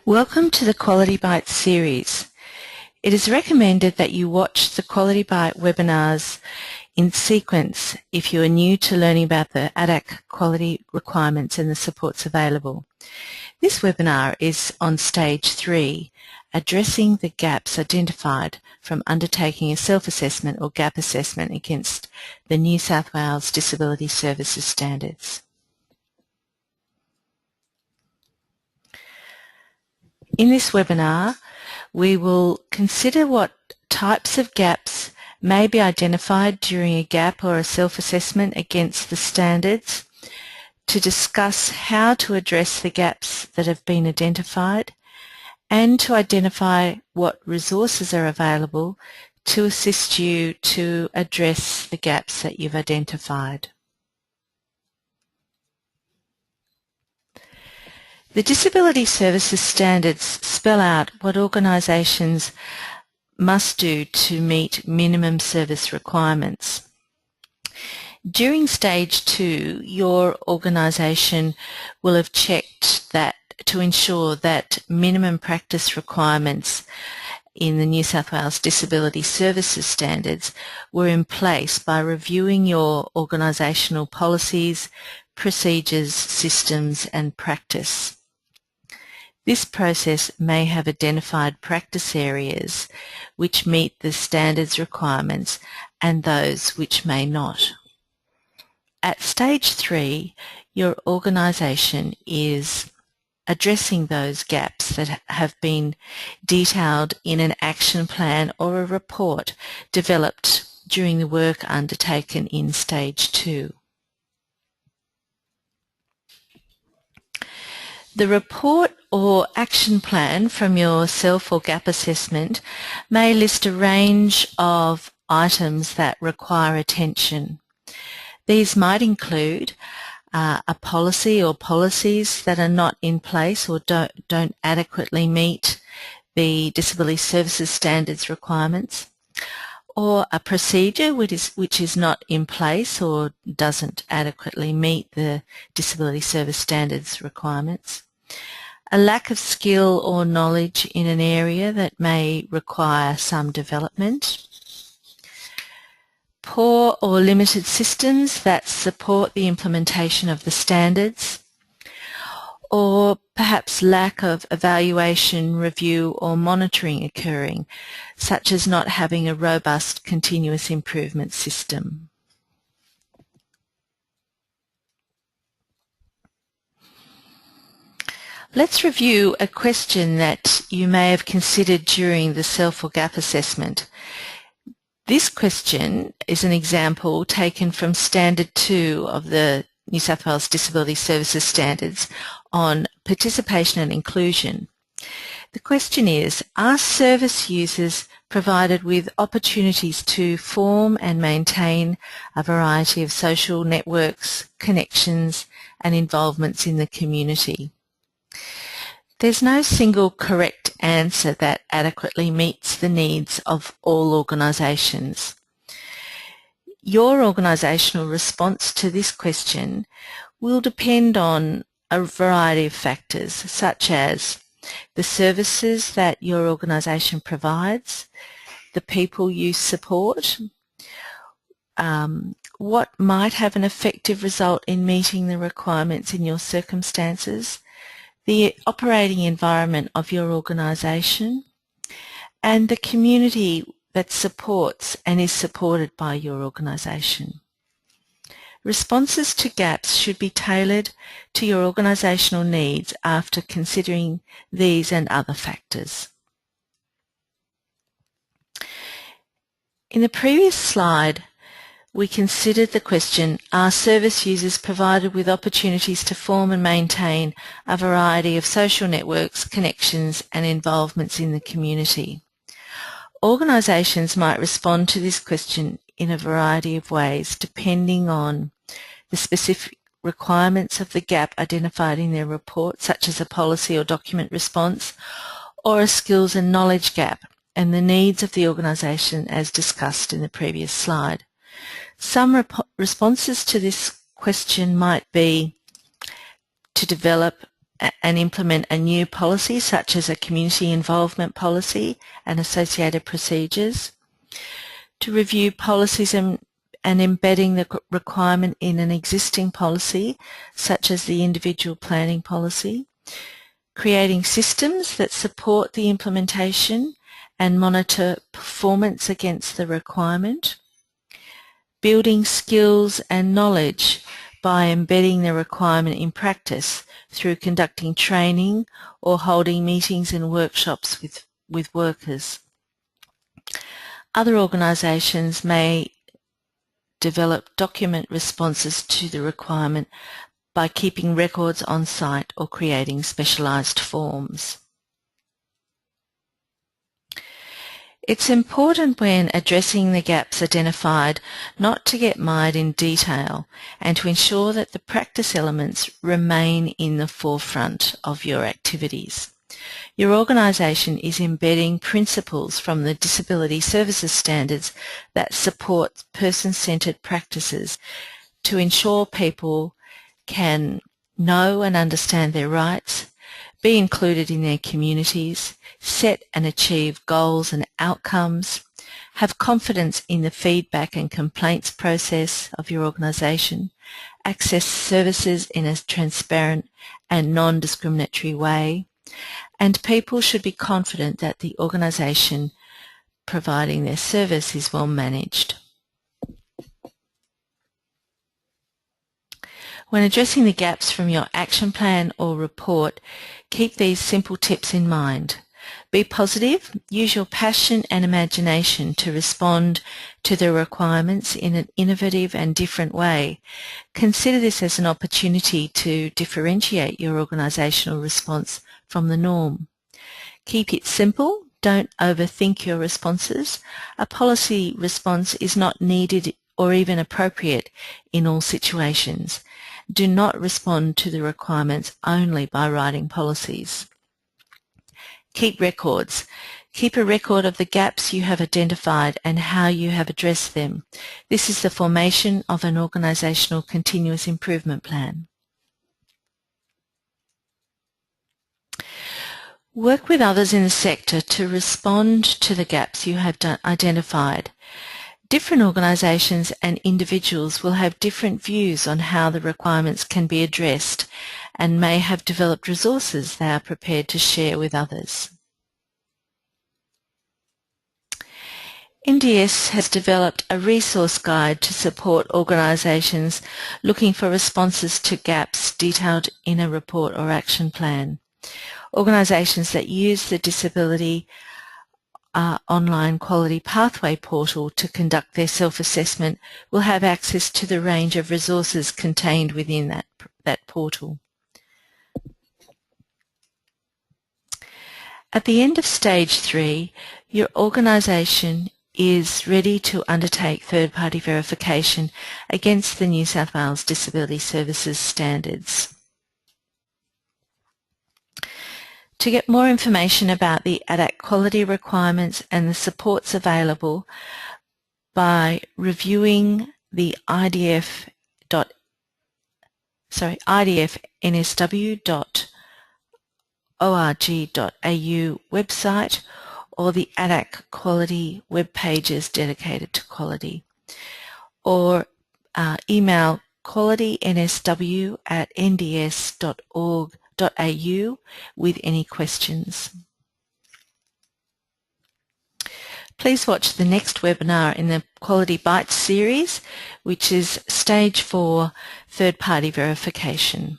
Welcome to the Quality Bytes series. It is recommended that you watch the Quality Byte webinars in sequence if you are new to learning about the ADAC quality requirements and the supports available. This webinar is on Stage 3, addressing the gaps identified from undertaking a self-assessment or gap assessment against the New South Wales Disability Services Standards. In this webinar, we will consider what types of gaps may be identified during a gap or a self-assessment against the standards, to discuss how to address the gaps that have been identified, and to identify what resources are available to assist you to address the gaps that you've identified. The Disability Services Standards spell out what organisations must do to meet minimum service requirements. During Stage 2, your organisation will have checked that to ensure that minimum practice requirements in the New South Wales Disability Services Standards were in place by reviewing your organisational policies, procedures, systems and practice. This process may have identified practice areas which meet the standards requirements and those which may not. At Stage 3, your organisation is addressing those gaps that have been detailed in an action plan or a report developed during the work undertaken in Stage 2. The report or action plan from your self or gap assessment may list a range of items that require attention. These might include a policy or policies that are not in place or don't adequately meet the Disability Services Standards requirements, or a procedure which is not in place or doesn't adequately meet the Disability Service Standards requirements, a lack of skill or knowledge in an area that may require some development, poor or limited systems that support the implementation of the standards, or perhaps lack of evaluation, review or monitoring occurring, such as not having a robust continuous improvement system. Let's review a question that you may have considered during the self or gap assessment. This question is an example taken from Standard 2 of the New South Wales Disability Services Standards on participation and inclusion. The question is, are service users provided with opportunities to form and maintain a variety of social networks, connections and involvements in the community? There's no single correct answer that adequately meets the needs of all organisations. Your organisational response to this question will depend on a variety of factors, such as the services that your organisation provides, the people you support, what might have an effective result in meeting the requirements in your circumstances, the operating environment of your organisation, and the community that supports and is supported by your organisation. Responses to gaps should be tailored to your organisational needs after considering these and other factors. In the previous slide, we considered the question, are service users provided with opportunities to form and maintain a variety of social networks, connections and involvements in the community? Organisations might respond to this question in a variety of ways depending on the specific requirements of the gap identified in their report, such as a policy or document response, or a skills and knowledge gap, and the needs of the organisation as discussed in the previous slide. Some responses to this question might be to develop and implement a new policy such as a community involvement policy and associated procedures, to review policies and embedding the requirement in an existing policy such as the individual planning policy, creating systems that support the implementation and monitor performance against the requirement, building skills and knowledge by embedding the requirement in practice through conducting training or holding meetings and workshops with workers. Other organisations may develop document responses to the requirement by keeping records on site or creating specialised forms. It's important when addressing the gaps identified not to get mired in detail and to ensure that the practice elements remain in the forefront of your activities. Your organisation is embedding principles from the Disability Services Standards that support person-centred practices to ensure people can know and understand their rights, be included in their communities, set and achieve goals and outcomes, have confidence in the feedback and complaints process of your organisation, access services in a transparent and non-discriminatory way, and people should be confident that the organisation providing their service is well managed. When addressing the gaps from your action plan or report, keep these simple tips in mind. Be positive, use your passion and imagination to respond to the requirements in an innovative and different way. Consider this as an opportunity to differentiate your organisational response from the norm. Keep it simple, don't overthink your responses. A policy response is not needed or even appropriate in all situations. Do not respond to the requirements only by writing policies. Keep records. Keep a record of the gaps you have identified and how you have addressed them. This is the formation of an organisational continuous improvement plan. Work with others in the sector to respond to the gaps you have identified. Different organisations and individuals will have different views on how the requirements can be addressed and may have developed resources they are prepared to share with others. NDS has developed a resource guide to support organisations looking for responses to gaps detailed in a report or action plan. Organisations that use the Disability online quality pathway portal to conduct their self-assessment will have access to the range of resources contained within that portal. At the end of stage 3, your organisation is ready to undertake third-party verification against the New South Wales Disability Services Standards. To get more information about the ADAC quality requirements and the supports available by reviewing the idfnsw.org.au website or the ADAC quality web pages dedicated to quality, or email qualitynsw@nds.org.au with any questions. Please watch the next webinar in the Quality Bites series, which is Stage 4 Third-Party Verification.